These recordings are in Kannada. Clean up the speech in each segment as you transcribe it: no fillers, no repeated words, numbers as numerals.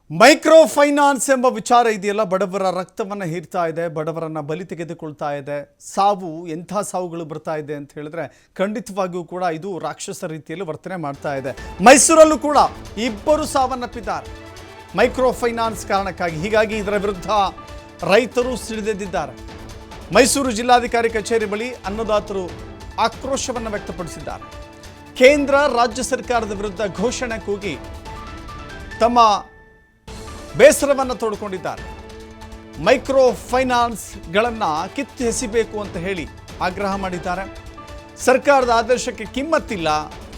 ಮೈಕ್ರೋ ಫೈನಾನ್ಸ್ ಎಂಬ ವಿಚಾರ ಇದೆಯಲ್ಲ, ಬಡವರ ರಕ್ತವನ್ನು ಹೀರ್ತಾ ಇದೆ, ಬಡವರನ್ನ ಬಲಿ ತೆಗೆದುಕೊಳ್ತಾ ಇದೆ. ಸಾವು ಎಂಥ ಸಾವುಗಳು ಬರ್ತಾ ಇದೆ ಅಂತ ಹೇಳಿದ್ರೆ ಖಂಡಿತವಾಗಿಯೂ ಕೂಡ ಇದು ರಾಕ್ಷಸ ರೀತಿಯಲ್ಲಿ ವರ್ತನೆ ಮಾಡ್ತಾ ಇದೆ. ಮೈಸೂರಲ್ಲೂ ಕೂಡ ಇಬ್ಬರು ಸಾವನ್ನಪ್ಪಿದ್ದಾರೆ ಮೈಕ್ರೋ ಫೈನಾನ್ಸ್ ಕಾರಣಕ್ಕಾಗಿ. ಹೀಗಾಗಿ ಇದರ ವಿರುದ್ಧ ರೈತರು ಸಿಡಿದೆದ್ದಿದ್ದಾರೆ. ಮೈಸೂರು ಜಿಲ್ಲಾಧಿಕಾರಿ ಕಚೇರಿ ಬಳಿ ಅನ್ನದಾತರು ಆಕ್ರೋಶವನ್ನು ವ್ಯಕ್ತಪಡಿಸಿದ್ದಾರೆ. ಕೇಂದ್ರ ರಾಜ್ಯ ಸರ್ಕಾರದ ವಿರುದ್ಧ ಘೋಷಣೆ ಕೂಗಿ ತಮ್ಮ ಬೇಸರವನ್ನು ತೋಡಿಕೊಂಡಿದ್ದಾರೆ. ಮೈಕ್ರೋ ಫೈನಾನ್ಸ್ಗಳನ್ನು ಕಿತ್ತು ಎಸಿಬೇಕು ಅಂತ ಹೇಳಿ ಆಗ್ರಹ ಮಾಡಿದ್ದಾರೆ. ಸರ್ಕಾರದ ಆದೇಶಕ್ಕೆ ಕಿಮ್ಮತ್ತಿಲ್ಲ,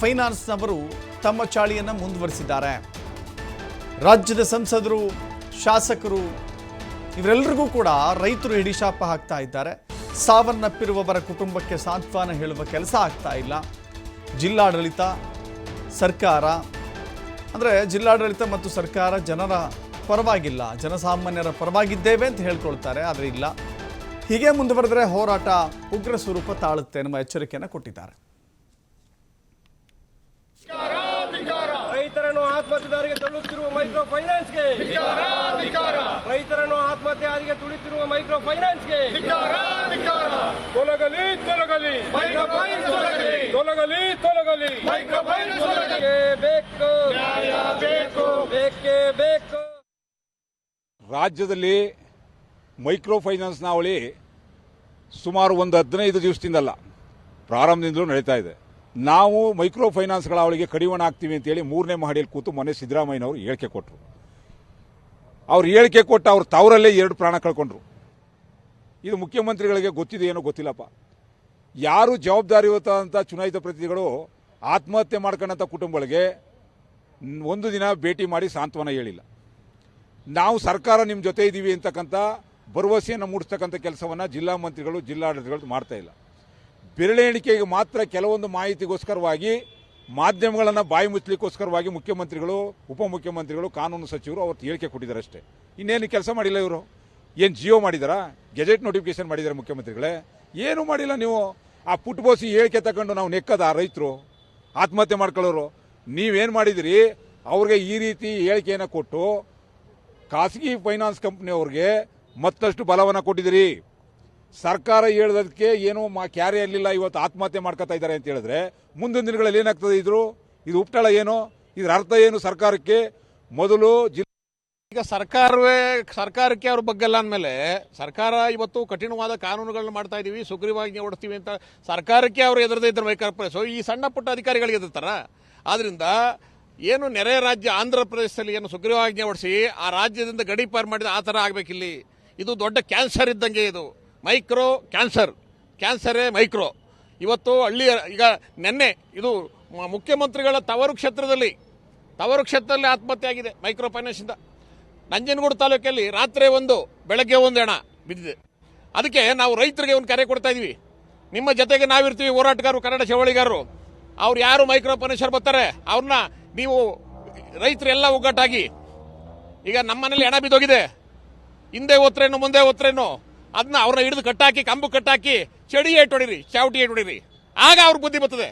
ಫೈನಾನ್ಸ್ನವರು ತಮ್ಮ ಚಾಳಿಯನ್ನು ಮುಂದುವರಿಸಿದ್ದಾರೆ. ರಾಜ್ಯದ ಸಂಸದರು, ಶಾಸಕರು ಇವರೆಲ್ಲರಿಗೂ ಕೂಡ ರೈತರು ಹಿಡಿಶಾಪ ಹಾಕ್ತಾ ಇದ್ದಾರೆ. ಸಾವನ್ನಪ್ಪಿರುವವರ ಕುಟುಂಬಕ್ಕೆ ಸಾಂತ್ವನ ಹೇಳುವ ಕೆಲಸ ಆಗ್ತಾ ಇಲ್ಲ. ಜಿಲ್ಲಾಡಳಿತ, ಸರ್ಕಾರ ಅಂದರೆ ಜಿಲ್ಲಾಡಳಿತ ಮತ್ತು ಸರ್ಕಾರ ಜನರ ಪರವಾಗಿಲ್ಲ, ಜನಸಾಮಾನ್ಯರ ಪರವಾಗಿದ್ದೇವೆ ಅಂತ ಹೇಳ್ಕೊಳ್ತಾರೆ, ಆದರೆ ಇಲ್ಲ. ಹೀಗೆ ಮುಂದುವರೆದರೆ ಹೋರಾಟ ಉಗ್ರ ಸ್ವರೂಪ ತಾಳುತ್ತೆ ಎನ್ನುವ ಎಚ್ಚರಿಕೆಯನ್ನು ಕೊಟ್ಟಿದ್ದಾರೆ. ರೈತರನ್ನು ಆತ್ಮಹತ್ಯೆದಾರಿಗೆ ತಳ್ಳುತ್ತಿರುವ ಮೈಕ್ರೋ ಫೈನಾನ್ಸ್ಗೆ, ರೈತರನ್ನು ಆತ್ಮಹತ್ಯೆಯಾರಿಗೆ ತುಳಿತಿರುವ ಮೈಕ್ರೋ ಫೈನಾನ್ಸ್ಗೆ ತೊಲಗಲಿ ತೊಲಗಲಿ ತೊಲಗಲಿ ತೊಲಗಲಿ ಮೈಕ್ರೋ ಫೈನಾನ್ಸ್ ಬೇಕು ಬೇಕೇ ಬೇಕು. ರಾಜ್ಯದಲ್ಲಿ ಮೈಕ್ರೋ ಫೈನಾನ್ಸ್ನ ಹಾವಳಿ ಸುಮಾರು ಒಂದು 15 ದಿವಸದಿಂದಲ್ಲ, ಪ್ರಾರಂಭದಿಂದಲೂ ನಡೀತಾ ಇದೆ. ನಾವು ಮೈಕ್ರೋ ಫೈನಾನ್ಸ್ಗಳ ಹಾವಳಿಗೆ ಕಡಿವಾಣ ಹಾಕ್ತೀವಿ ಅಂತೇಳಿ 3ನೇ ಮಹಡಿಯಲ್ಲಿ ಕೂತು ಮೊನ್ನೆ ಸಿದ್ದರಾಮಯ್ಯನವರು ಹೇಳಿಕೆ ಕೊಟ್ಟರು. ಅವ್ರು ಹೇಳಿಕೆ ಕೊಟ್ಟು ಅವ್ರ ತವರಲ್ಲೇ 2 ಪ್ರಾಣ ಕಳ್ಕೊಂಡ್ರು. ಇದು ಮುಖ್ಯಮಂತ್ರಿಗಳಿಗೆ ಗೊತ್ತಿದೆ ಏನೋ ಗೊತ್ತಿಲ್ಲಪ್ಪ. ಯಾರು ಜವಾಬ್ದಾರಿಯುತ ಚುನಾಯಿತ ಪ್ರತಿನಿಧಿಗಳು ಆತ್ಮಹತ್ಯೆ ಮಾಡ್ಕೊಂಡಂಥ ಕುಟುಂಬಗಳಿಗೆ ಒಂದು ದಿನ ಭೇಟಿ ಮಾಡಿ ಸಾಂತ್ವನ ಹೇಳಿಲ್ಲ. ನಾವು ಸರ್ಕಾರ ನಿಮ್ಮ ಜೊತೆ ಇದ್ದೀವಿ ಅಂತಕ್ಕಂಥ ಭರವಸೆಯನ್ನು ಮೂಡಿಸ್ತಕ್ಕಂಥ ಕೆಲಸವನ್ನು ಜಿಲ್ಲಾ ಮಂತ್ರಿಗಳು, ಜಿಲ್ಲಾಡಳಿತಗಳು ಮಾಡ್ತಾ ಇಲ್ಲ. ಬೆರಳೆಣಿಕೆಗೆ ಮಾತ್ರ ಕೆಲವೊಂದು ಮಾಹಿತಿಗೋಸ್ಕರವಾಗಿ, ಮಾಧ್ಯಮಗಳನ್ನು ಬಾಯಿ ಮುಚ್ಚಲಿಕ್ಕೋಸ್ಕರವಾಗಿ ಮುಖ್ಯಮಂತ್ರಿಗಳು, ಉಪಮುಖ್ಯಮಂತ್ರಿಗಳು, ಕಾನೂನು ಸಚಿವರು ಅವತ್ತು ಹೇಳಿಕೆ ಕೊಟ್ಟಿದ್ದಾರೆ ಅಷ್ಟೇ. ಇನ್ನೇನು ಕೆಲಸ ಮಾಡಿಲ್ಲ ಇವರು. ಏನು ಜಿಯೋ ಮಾಡಿದಾರಾ? ಗೆಜೆಟ್ ನೋಟಿಫಿಕೇಶನ್ ಮಾಡಿದ್ದಾರೆ ಮುಖ್ಯಮಂತ್ರಿಗಳೇ? ಏನೂ ಮಾಡಿಲ್ಲ. ನೀವು ಆ ಪುಟ್ಬೋಸಿ ಹೇಳಿಕೆ ತಗೊಂಡು ನಾವು ನೆಕ್ಕದ ರೈತರು ಆತ್ಮಹತ್ಯೆ ಮಾಡ್ಕೊಳ್ಳೋರು. ನೀವೇನು ಮಾಡಿದಿರಿ? ಅವ್ರಿಗೆ ಈ ರೀತಿ ಹೇಳಿಕೆಯನ್ನು ಕೊಟ್ಟು ಖಾಸಗಿ ಫೈನಾನ್ಸ್ ಕಂಪ್ನಿಯವ್ರಿಗೆ ಮತ್ತಷ್ಟು ಬಲವನ್ನು ಕೊಟ್ಟಿದ್ದೀರಿ. ಸರ್ಕಾರ ಹೇಳೋದಕ್ಕೆ ಏನೋ ಕ್ಯಾರೆ ಇರಲಿಲ್ಲ, ಇವತ್ತು ಆತ್ಮಹತ್ಯೆ ಮಾಡ್ಕೊತಾ ಇದ್ದಾರೆ ಅಂತ ಹೇಳಿದ್ರೆ ಮುಂದಿನ ದಿನಗಳಲ್ಲಿ ಏನಾಗ್ತದೆ? ಇದು ಉಪ್ಟಳ ಏನು? ಇದರ ಅರ್ಥ ಏನು ಸರ್ಕಾರಕ್ಕೆ? ಮೊದಲು ಈಗ ಸರ್ಕಾರಕ್ಕೆ ಅವ್ರ ಬಗ್ಗೆಲ್ಲ ಅಂದಮೇಲೆ ಸರ್ಕಾರ ಇವತ್ತು ಕಠಿಣವಾದ ಕಾನೂನುಗಳನ್ನ ಮಾಡ್ತಾ ಇದೀವಿ, ಸುಗ್ರೀವಾಜ್ಞೆ ಓಡಿಸ್ತೀವಿ ಅಂತ ಸರ್ಕಾರಕ್ಕೆ ಅವರು ಎದುರದೇ ಇದ್ದಾರೆ ಮೈಕ್ರೋ. ಸೊ ಈ ಸಣ್ಣ ಪುಟ್ಟ ಅಧಿಕಾರಿಗಳಿಗೆ ಎದುರ್ತಾರ. ಆದ್ರಿಂದ ಏನು ನೆರೆ ರಾಜ್ಯ ಆಂಧ್ರ ಪ್ರದೇಶದಲ್ಲಿ ಏನು ಸುಗ್ರೀವಾಜ್ಞೆ ಹೊಡಿಸಿ ಆ ರಾಜ್ಯದಿಂದ ಗಡಿ ಪಾರು ಮಾಡಿದ ಆ ಥರ ಆಗಬೇಕಿಲ್ಲಿ. ಇದು ದೊಡ್ಡ ಕ್ಯಾನ್ಸರ್ ಇದ್ದಂಗೆ. ಇದು ಮೈಕ್ರೋ ಕ್ಯಾನ್ಸರೇ ಮೈಕ್ರೋ. ಇವತ್ತು ಈಗ ನೆನ್ನೆ ಇದು ಮುಖ್ಯಮಂತ್ರಿಗಳ ತವರು ಕ್ಷೇತ್ರದಲ್ಲಿ ಆತ್ಮಹತ್ಯೆ ಆಗಿದೆ ಮೈಕ್ರೋ ಫೈನಾನ್ಸಿಂದ. ನಂಜನಗೂಡು ತಾಲೂಕಲ್ಲಿ ರಾತ್ರಿ 1, ಬೆಳಗ್ಗೆ 1 ಹೆಣ ಬಿದ್ದಿದೆ. ಅದಕ್ಕೆ ನಾವು ರೈತರಿಗೆ ಒಂದು ಕರೆ ಕೊಡ್ತಾ ಇದೀವಿ. ನಿಮ್ಮ ಜೊತೆಗೆ ನಾವಿರ್ತೀವಿ, ಹೋರಾಟಗಾರರು, ಕನ್ನಡ ಚಳವಳಿಗಾರರು. ಅವ್ರು ಯಾರು ಮೈಕ್ರೋ ಫೈನಾನ್ಸರ್ ಬರ್ತಾರೆ ಅವ್ರನ್ನ ನೀವು ರೈತರೆಲ್ಲ ಒಗ್ಗಟ್ಟಾಗಿ, ಈಗ ನಮ್ಮ ಮನೇಲಿ ಹೆಣ ಬಿದ್ದೋಗಿದೆ, ಹಿಂದೆ ಒತ್ತರೇನು ಮುಂದೆ ಒತ್ತರೇನು ಅದನ್ನ ಅವ್ರನ್ನ ಹಿಡಿದು ಕಟ್ಟಾಕಿ, ಕಂಬು ಕಟ್ಟಾಕಿ, ಚಾವಟಿ ಏಟ್ ಹೊಡಿರಿ, ಆಗ ಅವ್ರಿಗೆ ಬುದ್ಧಿ ಬರ್ತದೆ.